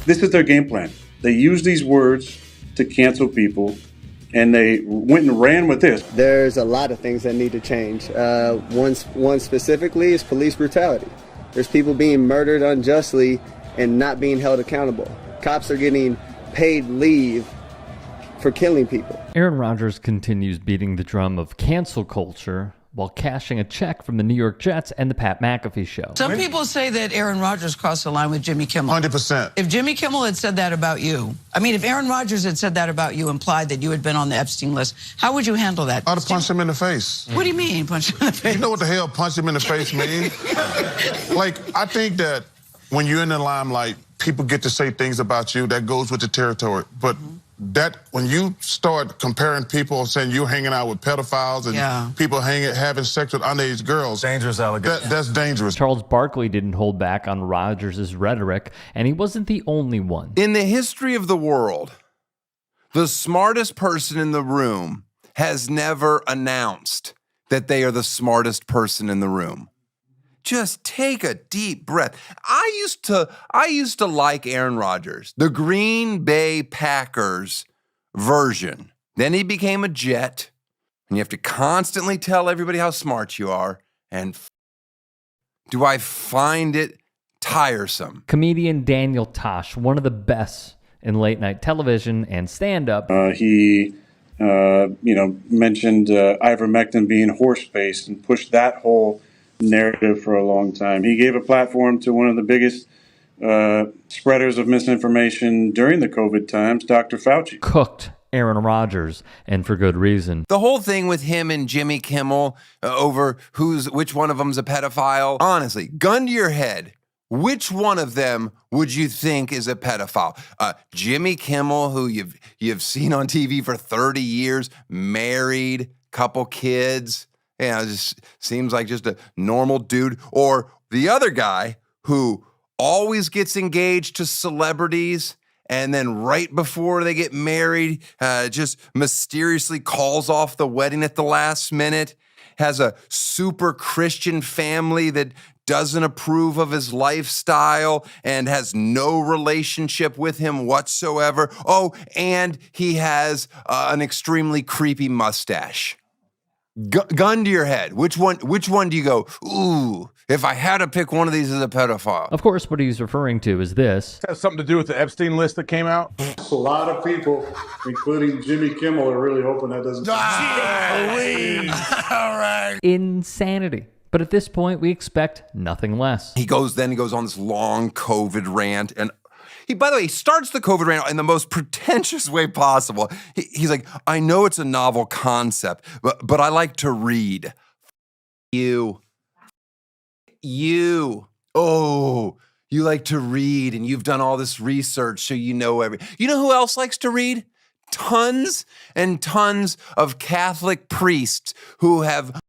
This is their game plan. They use these words to cancel people, and they went and ran with this. There's a lot of things that need to change. One specifically is police brutality. There's people being murdered unjustly and not being held accountable. Cops are getting paid leave for killing people. Aaron Rodgers continues beating the drum of cancel culture while cashing a check from the New York Jets and the Pat McAfee show. Some people say that Aaron Rodgers crossed the line with Jimmy Kimmel. 100%. If Jimmy Kimmel had said that about you, if Aaron Rodgers had said that about you, implied that you had been on the Epstein list, how would you handle that? I'd have punched him in the face. What do you mean, punch him in the face? You know what the hell punch him in the face means? I think that when you're in the limelight, people get to say things about you that goes with the territory. But that when you start comparing people, saying you're hanging out with pedophiles and people having sex with underage girls, dangerous allegation. That's dangerous. Charles Barkley didn't hold back on Rodgers' rhetoric, and he wasn't the only one. In the history of the world, the smartest person in the room has never announced that they are the smartest person in the room. Just take a deep breath. I used to like Aaron Rodgers, the Green Bay Packers version. Then he became a Jet, and you have to constantly tell everybody how smart you are, and do I find it tiresome. Comedian Daniel Tosh, one of the best in late night television and stand-up. He mentioned ivermectin being horse-faced and pushed that whole narrative for a long time. He gave a platform to one of the biggest spreaders of misinformation during the COVID times, Dr. Fauci. Cooked Aaron Rodgers, and for good reason. The whole thing with him and Jimmy Kimmel over which one of them's a pedophile, honestly, gun to your head, which one of them would you think is a pedophile? Jimmy Kimmel, who you've seen on TV for 30 years, married, couple kids, just seems like just a normal dude. Or the other guy who always gets engaged to celebrities and then right before they get married, just mysteriously calls off the wedding at the last minute, has a super Christian family that doesn't approve of his lifestyle and has no relationship with him whatsoever. Oh, and he has an extremely creepy mustache. Gun to your head. Which one do you go, ooh, if I had to pick one of these as a pedophile? Of course, what he's referring to is this. It has something to do with the Epstein list that came out. A lot of people, including Jimmy Kimmel, are really hoping that doesn't. All right. Insanity. But at this point, we expect nothing less. He goes on this long COVID rant, and by the way, he starts the COVID rant in the most pretentious way possible. He's like, I know it's a novel concept, but I like to read. You. Oh, you like to read, and you've done all this research, so you know You know who else likes to read? Tons and tons of Catholic priests who have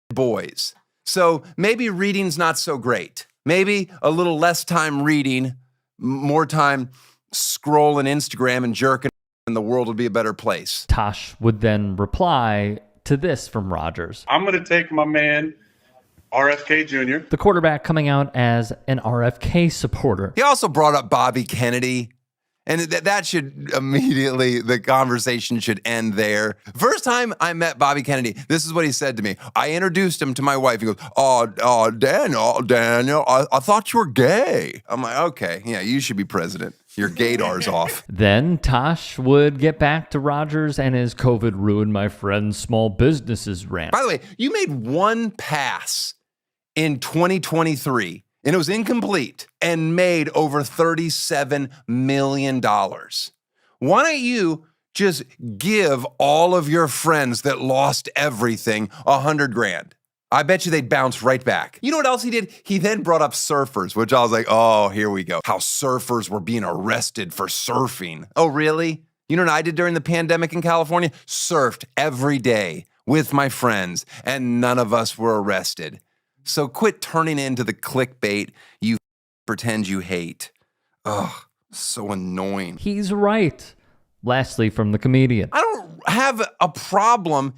boys. So maybe reading's not so great. Maybe a little less time reading, more time scrolling Instagram and jerking, and the world would be a better place. Tosh would then reply to this from Rodgers. I'm going to take my man, RFK Jr. The quarterback coming out as an RFK supporter. He also brought up Bobby Kennedy, and that should immediately, the conversation should end there. First time I met Bobby Kennedy, this is what he said to me. I introduced him to my wife. He goes, oh, Daniel, I thought you were gay. I'm like, okay, yeah, you should be president. Your gaydar's off. Then Tosh would get back to Rodgers and his COVID ruined my friend's small businesses rant. By the way, you made one pass in 2023, and it was incomplete, and made over $37 million. Why don't you just give all of your friends that lost everything $100,000? I bet you they'd bounce right back. You know what else he did? He then brought up surfers, which I was like, oh, here we go. How surfers were being arrested for surfing. Oh, really? You know what I did during the pandemic in California? Surfed every day with my friends, and none of us were arrested. So quit turning into the clickbait you pretend you hate. Ugh, so annoying. He's right. Lastly, from the comedian. I don't have a problem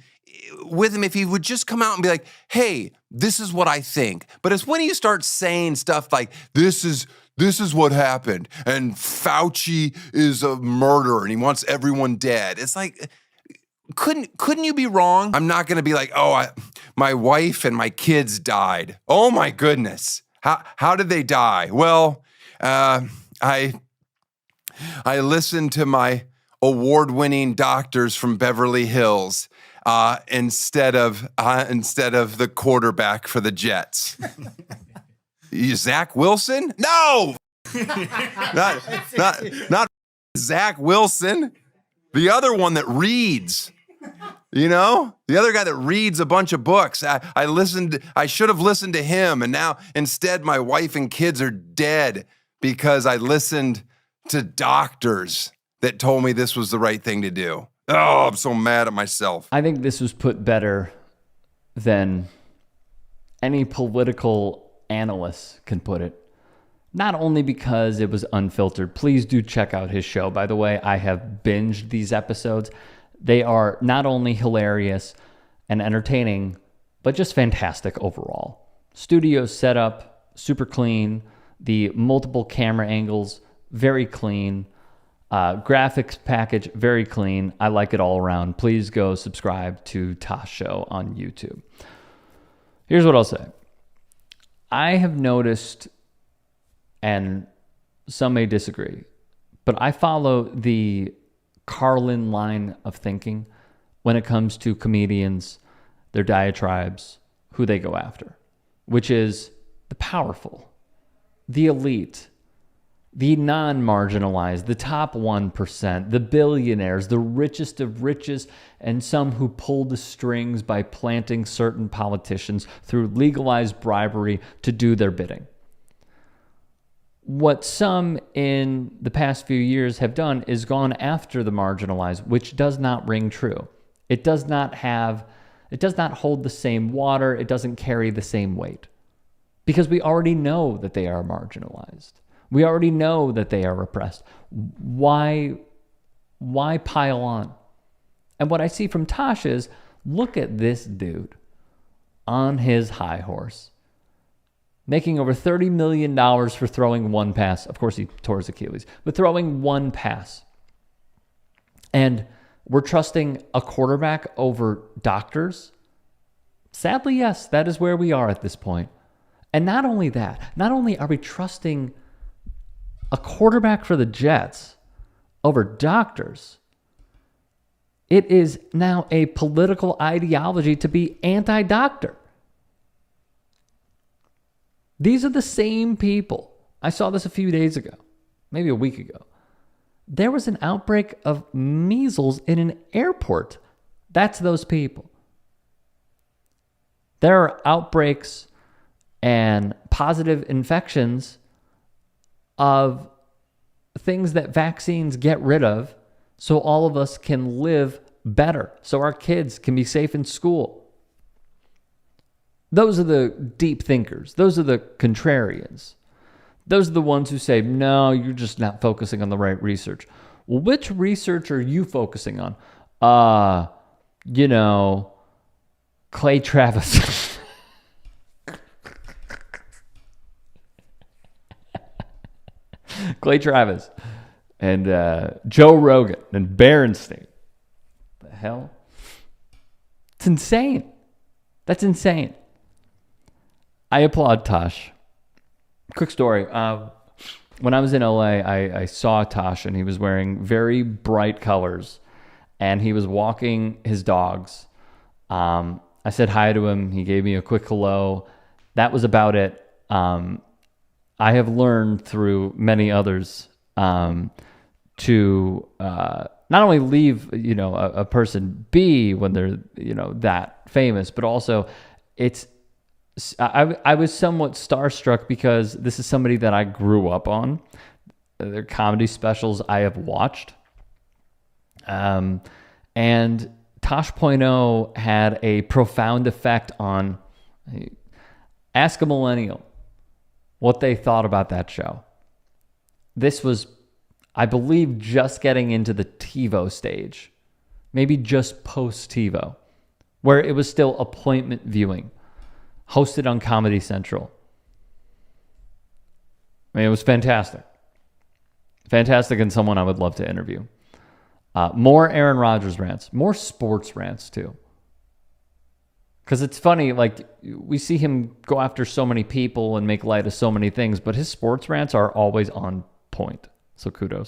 with him if he would just come out and be like, hey, this is what I think. But it's when you start saying stuff like, this is this is what happened, and Fauci is a murderer and he wants everyone dead. It's like, couldn't you be wrong? I'm not going to be like, my wife and my kids died. Oh my goodness. How did they die? Well, I listened to my award-winning doctors from Beverly Hills instead of the quarterback for the Jets. Zach Wilson? No, not Zach Wilson. The other one that reads. The other guy that reads a bunch of books. I should have listened to him, and now instead my wife and kids are dead because I listened to doctors that told me this was the right thing to do. Oh, I'm so mad at myself. I think this was put better than any political analyst can put it. Not only because it was unfiltered. Please do check out his show. By the way, I have binged these episodes. They are not only hilarious and entertaining, but just fantastic overall. Studio setup, super clean. The multiple camera angles, very clean. Graphics package, very clean. I like it all around. Please go subscribe to Tosh Show on YouTube. Here's what I'll say. I have noticed, and some may disagree, but I follow the Carlin line of thinking when it comes to comedians, their diatribes, who they go after, which is the powerful, the elite, the non-marginalized, the top 1%, the billionaires, the richest of riches, and some who pull the strings by planting certain politicians through legalized bribery to do their bidding. What some in the past few years have done is gone after the marginalized, which does not ring true. It does not hold the same water. It doesn't carry the same weight because we already know that they are marginalized. We already know that they are oppressed. Why pile on? And what I see from Tosh is, look at this dude on his high horse, making over $30 million for throwing one pass. Of course, he tore his Achilles, but throwing one pass. And we're trusting a quarterback over doctors? Sadly, yes, that is where we are at this point. And not only that, not only are we trusting a quarterback for the Jets over doctors, it is now a political ideology to be anti-doctor. These are the same people. I saw this a few days ago, maybe a week ago. There was an outbreak of measles in an airport. That's those people. There are outbreaks and positive infections of things that vaccines get rid of so all of us can live better, so our kids can be safe in school. Those are the deep thinkers. Those are the contrarians. Those are the ones who say, no, you're just not focusing on the right research. Well, which research are you focusing on? Clay Travis. Clay Travis and Joe Rogan and Berenstein. The hell? It's insane. That's insane. I applaud Tosh. Quick story. When I was in LA, I saw Tosh and he was wearing very bright colors and he was walking his dogs. I said hi to him. He gave me a quick hello. That was about it. I have learned through many others to not only leave a person be when they're that famous, but also I was somewhat starstruck because this is somebody that I grew up on. Their comedy specials I have watched. And Tosh.0 had a profound effect on, ask a millennial what they thought about that show. This was, I believe, just getting into the TiVo stage. Maybe just post-TiVo, where it was still appointment viewing. Hosted on Comedy Central. I mean, it was fantastic. Fantastic, and someone I would love to interview. More Aaron Rodgers rants, more sports rants too. Because it's funny, like, we see him go after so many people and make light of so many things, but his sports rants are always on point. So kudos.